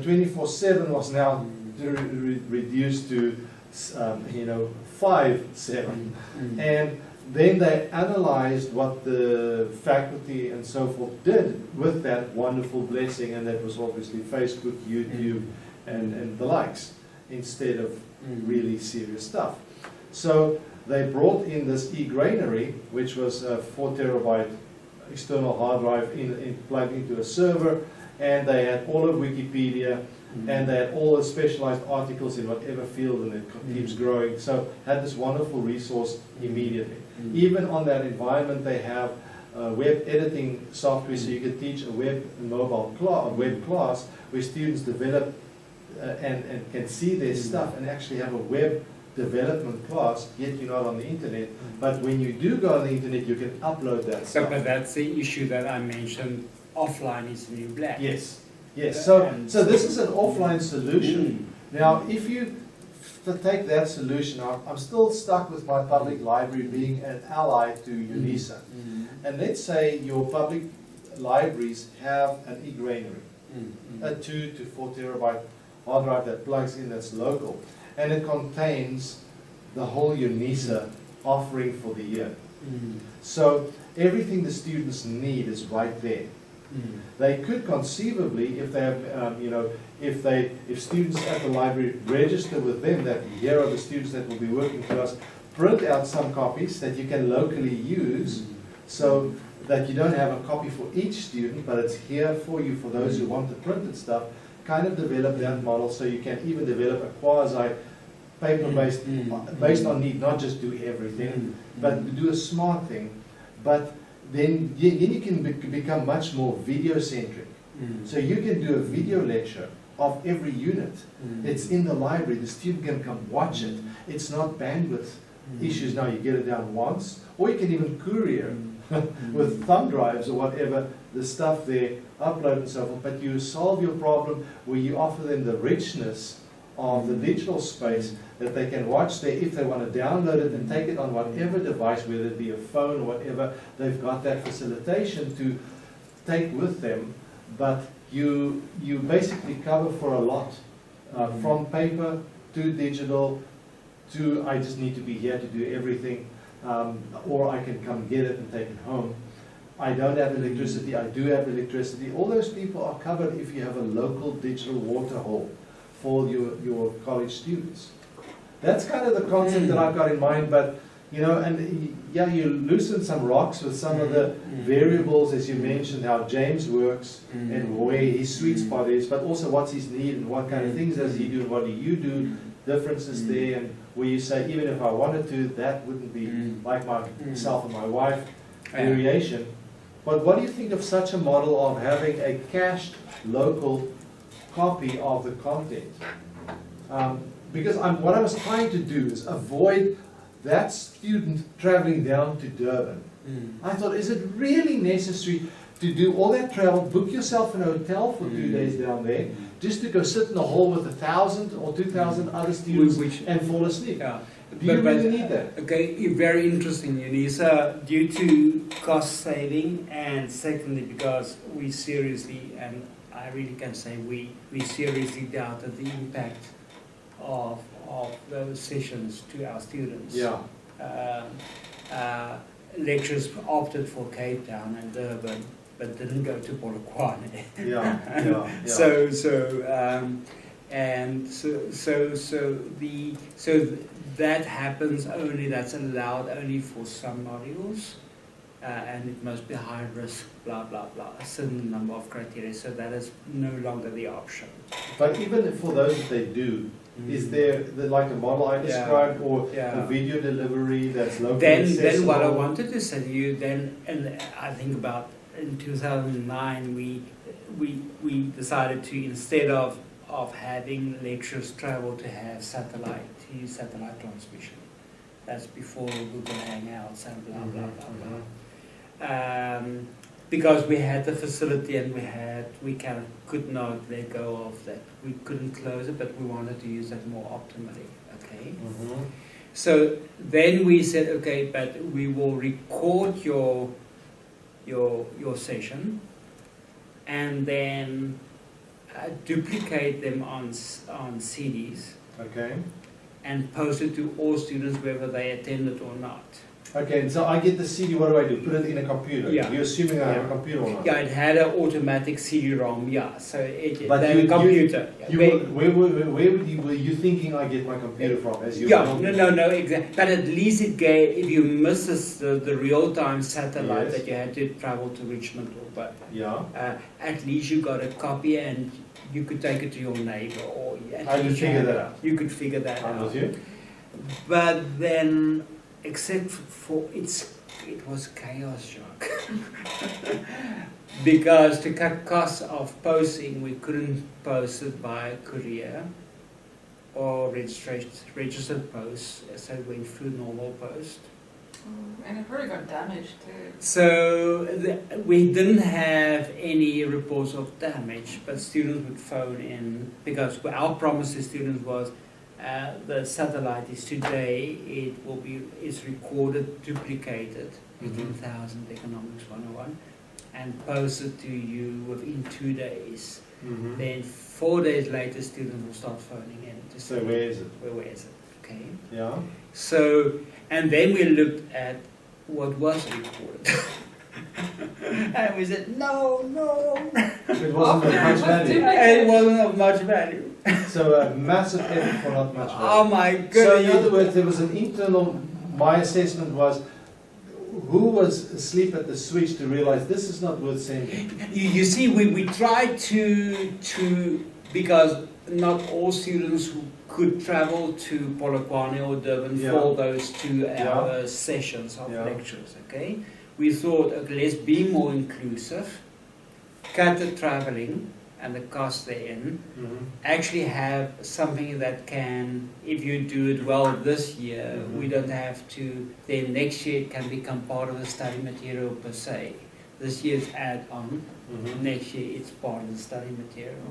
24/7 was now reduced to 5/7, and then they analyzed what the faculty and so forth did with that wonderful blessing, and that was obviously Facebook, YouTube, and the likes, instead of really serious stuff. So they brought in this e-granary, which was a 4 terabyte external hard drive plugged into a server, and they had all of Wikipedia, and they had all the specialized articles in whatever field, and it keeps growing. So had this wonderful resource immediately. Even on that environment, they have web editing software, so you can teach a web and mobile web class where students develop and can see their stuff and actually have a web development class, yet you're not on the internet. But when you do go on the internet, you can upload that stuff. But that's the issue that I mentioned. Offline is the new black. Yes, yes. So this is an offline solution. Now, if you take that solution, I'm still stuck with my public library being an ally to UNISA. And let's say your public libraries have an e-granary, a 2 to 4 terabyte hard drive that plugs in, that's local, and it contains the whole UNISA offering for the year. So everything the students need is right there. They could conceivably, if they have, if students at the library register with them that here are the students that will be working for us, print out some copies that you can locally use, so that you don't have a copy for each student, but it's here for you for those who want the printed stuff. Kind of develop that model so you can even develop a quasi paper-based, based on need, not just do everything, but do a smart thing. But then you can become much more video-centric. So you can do a video lecture of every unit. It's in the library, the student can come watch it. It's not bandwidth issues now, you get it down once, or you can even courier with thumb drives or whatever, the stuff there, upload and so forth, but you solve your problem where you offer them the richness of the digital space that they can watch there. If they want to download it and take it on whatever device, whether it be a phone or whatever, they've got that facilitation to take with them. But you basically cover for a lot, from paper to digital to I just need to be here to do everything, or I can come get it and take it home. I don't have electricity, I do have electricity. All those people are covered if you have a local digital water hole for your college students. That's kind of the concept that I've got in mind, but and yeah, you loosen some rocks with some of the variables, as you mentioned, how James works and where his sweet spot is, but also what's his need and what kind of things does he do and what do you do, differences there, and where you say, even if I wanted to, that wouldn't be like myself and my wife, variation. But what do you think of such a model of having a cached local copy of the content? Because what I was trying to do is avoid that student traveling down to Durban. I thought, is it really necessary to do all that travel, book yourself in a hotel for 2 days down there, just to go sit in a hall with 1,000 or 2,000 other students and fall asleep? Do you really need that? Okay, very interesting, UNISA, due to cost saving, and secondly because we seriously, and I really can say we seriously doubted the impact of those sessions to our students. Lecturers opted for Cape Town and Durban, but didn't go to Polokwane. So that happens only. That's allowed only for some modules, and it must be high risk. Blah blah blah. A certain number of criteria. So that is no longer the option. But even for those that they do, is there like a model I described, or a video delivery that's locally accessible? Then what I wanted to say to you and I think about in 2009 we decided to, instead of having lecturers travel, to have satellite transmission. That's before Google Hangouts and blah blah blah blah. Because we had the facility and we could not let go of that. We couldn't close it, but we wanted to use that more optimally. Okay. So then we said, okay, but we will record your session, and then duplicate them on CDs Okay. and post it to all students whether they attended or not. Okay, and so I get the CD, what do? Put it in a computer? Yeah. You're assuming I have a Yeah. computer or not? Yeah, it had an automatic CD-ROM, yeah, so But the computer. Were you thinking I get my computer from? As you Yeah, were no, exactly. But at least it gave, if you miss the real-time satellite Yes. that you had to travel to Richmond or but Yeah. at least you got a copy and you could take it to your neighbor or I could figure that out. You could figure that I'm out. with you. But then, except for it was chaos, Jacques. Because to cut costs of posting, we couldn't post it by courier or registered post, so it went through normal post. And it probably got damaged too. So we didn't have any reports of damage, but students would phone in because our promise to students was the satellite is today, it's recorded, duplicated, 18,000 Economics 101, and posted to you within 2 days. Then 4 days later, students will start phoning in to say, So where is it? Where is it? Okay. Yeah. So, and then we looked at what was recorded. And we said, no. It wasn't of much value. It wasn't of much value. So a massive effort for not much value. Oh my goodness. So in other words, there was an internal, my assessment was, who was asleep at the switch to realize this is not worth sending? You see, we tried to, because not all students who could travel to Polokwane or Durban Yeah. for those 2 hour Yeah. sessions of Yeah. lectures, okay? We thought, okay, let's be more inclusive, cut the traveling and the cost therein, actually have something that can, if you do it well this year, we don't have to, then next year it can become part of the study material per se. This year's add-on, next year it's part of the study material.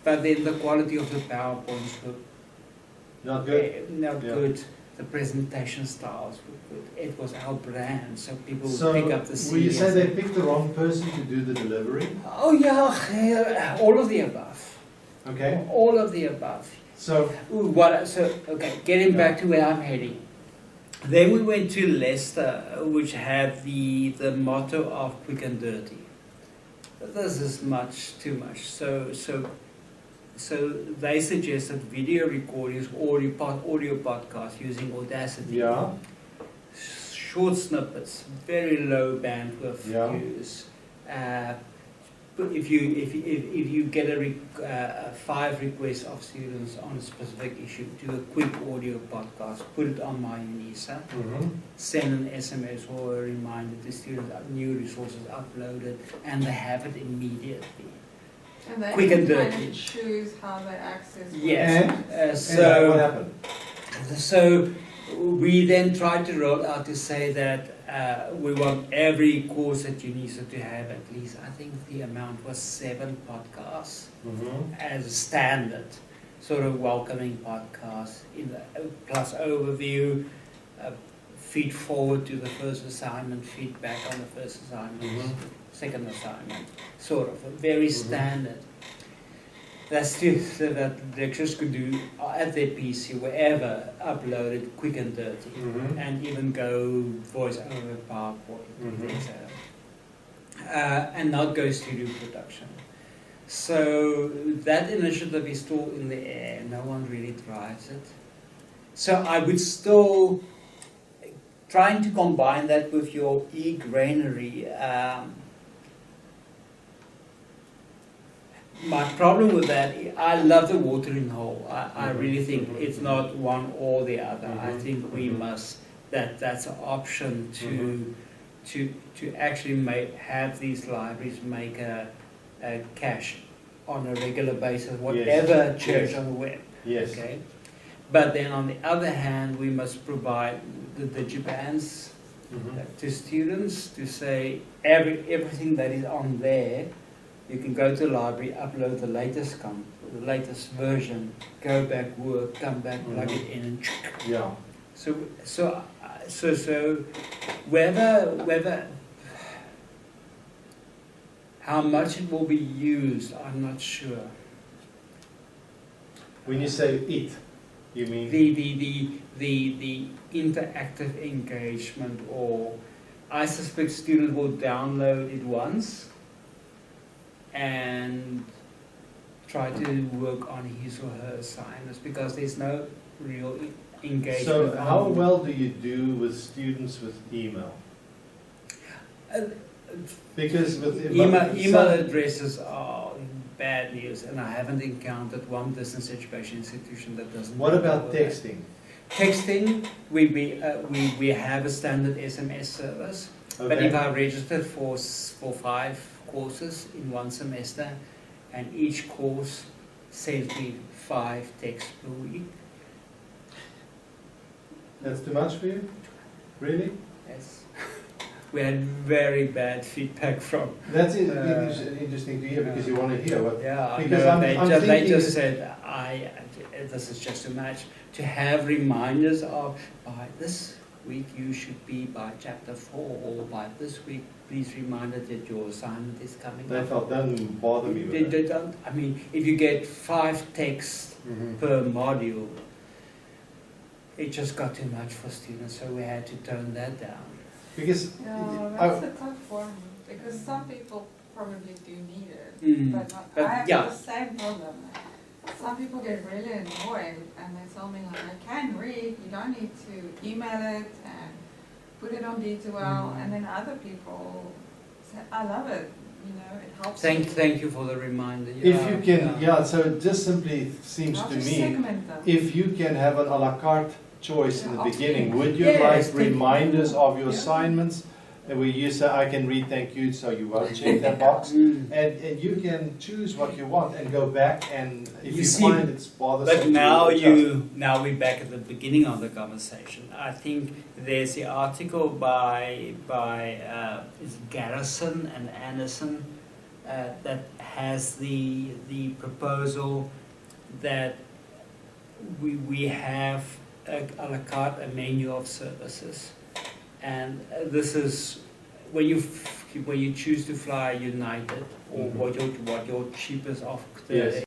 But then the quality of the PowerPoints were Not good? not Yeah. good. The presentation styles were good. It was our brand, so people So, would pick up the will you say CDs. they picked the wrong person to do the delivery? Oh yeah, all of the above. Okay, All of the above. so, Okay, getting back to where I'm heading. Then we went to Leicester, which had the motto of quick and dirty. This is too much. So they suggested video recordings, audio podcasts using Audacity. yeah, Short snippets, very low bandwidth Yeah. use. But if you get 5 requests of students on a specific issue, do a quick audio podcast, put it on my Unisa, send an SMS or a reminder to students of new resources uploaded, and they have it immediately. And they Quick can and kind dirty. of choose how they access what Yes. And? So and what happened? So we then tried to roll out to say that we want every course at UNISA to have at least, I think the amount was 7 podcasts as a standard, sort of welcoming podcasts, plus overview, feed forward to the first assignment, feedback on the first assignment, second assignment, sort of, very standard. That's just so that lecturers could do at their PC, wherever, upload it quick and dirty, and even go voice over PowerPoint, and not go studio production. So that initiative is still in the air, no one really drives it. So I would still, trying to combine that with your e-granary, my problem with that, I love the watering hole. I really think it's not one or the other. I think we must, that's an option to actually have these libraries make a cash on a regular basis, whatever church on the web. Yes. Okay? But then on the other hand, we must provide the digibands to students to say everything that is on there. You can go to the library, upload the latest version, go back, work, come back, plug it in, and Yeah. So whether how much it will be used, I'm not sure. When you say it, you mean? The interactive engagement, or I suspect students will download it once and try to work on his or her assignments, because there's no real engagement. So how well do you do with students with email? Because with Email addresses are bad news, and I haven't encountered one distance education institution that doesn't. What about cover that. texting? Texting, we have a standard SMS service, but Okay. if I registered for 5 courses in one semester, and each course sends me 5 texts per week. That's too much for you? Really? Yes. We had very bad feedback from. That's interesting to hear, because you want to hear what. Yeah, I Because know, I'm they thinking just said, this is just too much. To have reminders of, by this week you should be by chapter 4, or by this week, please reminder that your assignment is coming They up. felt doesn't bother me with They that. don't, I mean, if you get 5 texts Mhm. per module, it just got too much for students, so we had to tone that down. Because Yeah, that's a tough one, because some people probably do need it, but But I have yeah. the same problem. Some people get really annoyed and they tell me like, I can read, you don't need to email it and put it on D2L, and then other people say, I love it, you know, it helps. Thank you for the reminder. if you can, so it just simply seems I'll to just me, segment them. if you can have an à la carte choice in the Yeah, beginning, option. would you Yes, like thank you. reminders of your Yeah. assignments? And where you say, I can read, thank you, so you won't check that box. And you can choose what you want and go back, and if You you see, find it's bothersome. But now we're back at the beginning of the conversation. I think there's the article by is it Garrison and Anderson that has the proposal that we have a la carte, a menu of services, and this is when you choose to fly United, or Mhm. what your cheapest of Yes.